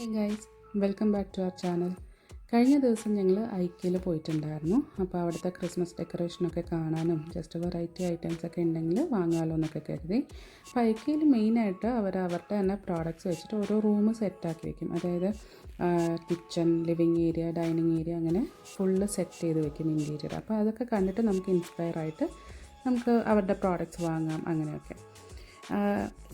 Hey guys, welcome back to our channel. കഴിഞ്ഞ ദിവസം ഞങ്ങൾ ഐക്യയിൽ പോയിട്ടുണ്ടായിരുന്നു. അപ്പോൾ അവിടുത്തെ ക്രിസ്മസ് ഡെക്കറേഷനൊക്കെ കാണാനും ജസ്റ്റ് വെറൈറ്റി ഐറ്റംസ് ഒക്കെ ഉണ്ടെങ്കിൽ വാങ്ങാമല്ലോ എന്നൊക്കെ കരുതി. അപ്പോൾ ഐക്യയിൽ മെയിനായിട്ട് അവരുടെ തന്നെ പ്രോഡക്റ്റ്സ് വെച്ചിട്ട് ഓരോ റൂം സെറ്റാക്കി വെക്കും. അതായത് kitchen, living area, dining area അങ്ങനെ ഫുള്ള് സെറ്റ് ചെയ്ത് വെക്കും ഇൻറ്റീരിയർ. അപ്പോൾ അതൊക്കെ കണ്ടിട്ട് നമുക്ക് ഇൻസ്പയർ ആയിട്ട് നമുക്ക് അവരുടെ പ്രോഡക്റ്റ്സ് വാങ്ങാം അങ്ങനെയൊക്കെ.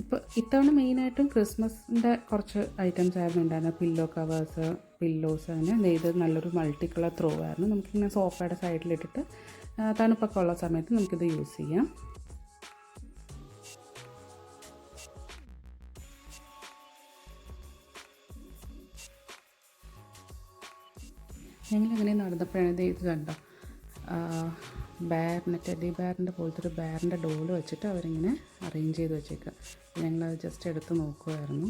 ഇപ്പോൾ ഇത്തവണ മെയിനായിട്ടും ക്രിസ്മസിൻ്റെ കുറച്ച് ഐറ്റംസ് ആയിരുന്നു ഉണ്ടായിരുന്നത്. പില്ലോ കവേഴ്സ്, പില്ലോസ്, അങ്ങനെ ഇത് നല്ലൊരു മൾട്ടി കളർ ത്രോ ആയിരുന്നു. നമുക്കിങ്ങനെ സോഫയുടെ സൈഡിലിട്ടിട്ട് തണുപ്പൊക്കെ ഉള്ള സമയത്ത് നമുക്കിത് യൂസ് ചെയ്യാം. ഞങ്ങളങ്ങനെ നടന്നപ്പോഴാണ് ഇത് കണ്ടോ, ടെഡി ബെയറിൻ്റെ പോലത്തെ ഒരു ബെയറിൻ്റെ ഡോള് വെച്ചിട്ട് അവരിങ്ങനെ അറേഞ്ച് ചെയ്ത് വെച്ചേക്കുക. ഞങ്ങളത് ജസ്റ്റ് എടുത്ത് നോക്കുമായിരുന്നു.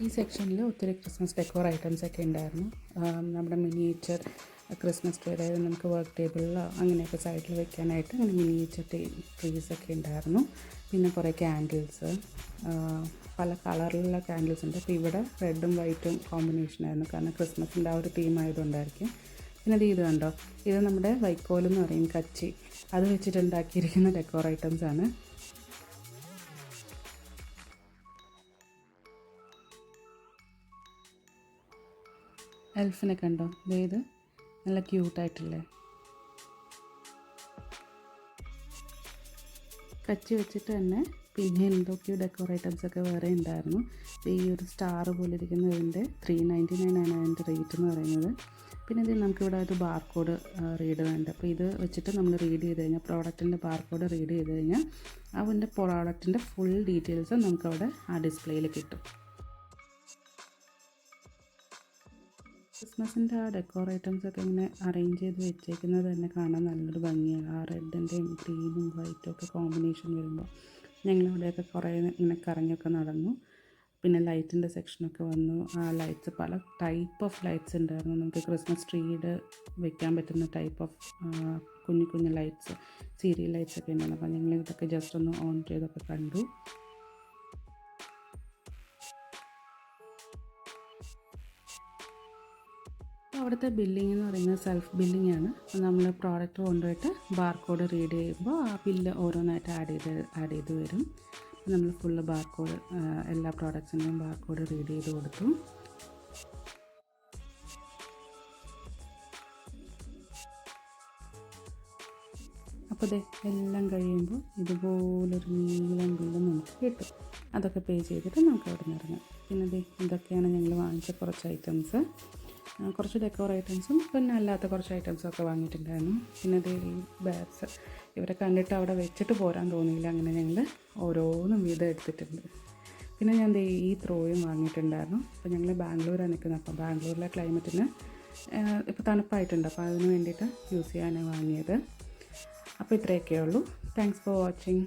ഈ സെക്ഷനിൽ ഒത്തിരി ക്രിസ്മസ് ഡെക്കോർ ഐറ്റംസ് ഒക്കെ ഉണ്ടായിരുന്നു. നമ്മുടെ മിനിയേച്ചർ ക്രിസ്മസ് ട്രീ, അതായത് നമുക്ക് വർക്ക് ടേബിളിലോ അങ്ങനെയൊക്കെ സൈഡിൽ വെക്കാനായിട്ട് അങ്ങനെ മിനിയേച്ചർ ട്രീസൊക്കെ ഉണ്ടായിരുന്നു. പിന്നെ കുറേ ക്യാൻഡിൽസ്, പല കളറിലുള്ള ക്യാൻഡിൽസ് ഉണ്ട്. അപ്പോൾ ഇവിടെ റെഡും വൈറ്റും കോമ്പിനേഷനായിരുന്നു, കാരണം ക്രിസ്മസിൻ്റെ ആ ഒരു തീം ആയതുകൊണ്ടായിരിക്കും. പിന്നെ ഇത് കണ്ടോ, ഇത് നമ്മുടെ വൈക്കോലെന്ന് പറയും, കച്ചി, അത് വെച്ചിട്ടുണ്ടാക്കിയിരിക്കുന്ന ഡെക്കോർ ഐറ്റംസാണ്. എൽഫിനെ കണ്ടോ, ഇത് നല്ല ക്യൂട്ടായിട്ടില്ലേ. കച്ചി വെച്ചിട്ട് തന്നെ പിന്നെ എന്തൊക്കെയോ ഡെക്കോർ ഐറ്റംസൊക്കെ വേറെ ഉണ്ടായിരുന്നു. ഈ ഒരു സ്റ്റാർ പോലെ ഇരിക്കുന്നതിൻ്റെ 399 ആണ് അതിൻ്റെ റേറ്റ് എന്ന് പറയുന്നത്. പിന്നെ ഇത് നമുക്കിവിടെ ഒരു ബാർകോഡ് റീഡ് വേണ്ട. അപ്പോൾ ഇത് വെച്ചിട്ട് നമ്മൾ റീഡ് ചെയ്ത് കഴിഞ്ഞാൽ, പ്രോഡക്റ്റിൻ്റെ ബാർകോഡ് റീഡ് ചെയ്ത് കഴിഞ്ഞാൽ അതിൻ്റെ പ്രോഡക്റ്റിൻ്റെ ഫുൾ ഡീറ്റെയിൽസ് നമുക്കവിടെ ആ ഡിസ്പ്ലേയിൽ കിട്ടും. ക്രിസ്മസിൻ്റെ ആ ഡെക്കോർ ഐറ്റംസൊക്കെ ഇങ്ങനെ അറേഞ്ച് ചെയ്ത് വെച്ചേക്കുന്നത് തന്നെ കാണാൻ നല്ലൊരു ഭംഗിയാണ്. ആ റെഡിൻ്റെയും ഗ്രീനും വൈറ്റും ഒക്കെ കോമ്പിനേഷൻ വരുമ്പോൾ ഞങ്ങളിവിടെയൊക്കെ കുറേ ഇങ്ങനെ കറങ്ങിയൊക്കെ നടന്നു. പിന്നെ ലൈറ്റിൻ്റെ സെക്ഷനൊക്കെ വന്നു. ആ ലൈറ്റ്സ്, പല ടൈപ്പ് ഓഫ് ലൈറ്റ്സ് ഉണ്ടായിരുന്നു. നമുക്ക് ക്രിസ്മസ് ട്രീയുടെ വെക്കാൻ പറ്റുന്ന ടൈപ്പ് ഓഫ് കുഞ്ഞു കുഞ്ഞു ലൈറ്റ്സ്, സീരിയൽ ലൈറ്റ്സ് ഒക്കെ ഉണ്ടായിരുന്നു. അപ്പോൾ ഞങ്ങൾ ഇതൊക്കെ ജസ്റ്റ് ഒന്ന് ഓൺ ചെയ്തൊക്കെ കണ്ടു. അവിടുത്തെ ബില്ലിംഗ് എന്ന് പറയുന്നത് സെൽഫ് ബില്ലിംഗ് ആണ്. നമ്മൾ പ്രോഡക്റ്റ് കൊണ്ടുപോയിട്ട് ബാർകോഡ് റീഡ് ചെയ്യുമ്പോൾ ആ ബില്ല് ഓരോന്നായിട്ട് ആഡ് ചെയ്ത് വരും. നമ്മൾ ഫുള്ള് ബാർകോഡ്, എല്ലാ പ്രോഡക്ട്സിൻ്റെയും ബാർകോഡ് റീഡ് ചെയ്ത് കൊടുത്തു. അപ്പോൾ എല്ലാം കഴിയുമ്പോൾ ഇതുപോലൊരു നീളം ബില്ല് നമുക്ക് കിട്ടും. അതൊക്കെ പേ ചെയ്തിട്ട് നമുക്ക് അവിടെ നിന്ന് ഇറങ്ങാം. പിന്നെ ഇതൊക്കെയാണ് ഞങ്ങൾ വാങ്ങിച്ച കുറച്ച് ഐറ്റംസ്. കുറച്ച് ഡെക്കോർ ഐറ്റംസും പിന്നെ അല്ലാത്ത കുറച്ച് ഐറ്റംസും ഒക്കെ വാങ്ങിയിട്ടുണ്ടായിരുന്നു. പിന്നെ ഇത് ഈ ബാഗ്സ് ഇവരെ കണ്ടിട്ട് അവിടെ വെച്ചിട്ട് പോരാൻ തോന്നിയില്ല, അങ്ങനെ ഞങ്ങൾ ഓരോന്നും വീതം എടുത്തിട്ടുണ്ട്. പിന്നെ ഞാൻ ഈ ത്രോയും വാങ്ങിയിട്ടുണ്ടായിരുന്നു. അപ്പോൾ ഞങ്ങൾ ബാംഗ്ലൂരാണ് നിൽക്കുന്നത്. അപ്പോൾ ബാംഗ്ലൂരിലെ ക്ലൈമറ്റിന് ഇപ്പോൾ തണുപ്പായിട്ടുണ്ട്, അപ്പോൾ അതിന് വേണ്ടിയിട്ട് യൂസ് ചെയ്യാനാണ് വാങ്ങിയത്. അപ്പോൾ ഇത്രയൊക്കെ ഉള്ളൂ. Thanks for watching.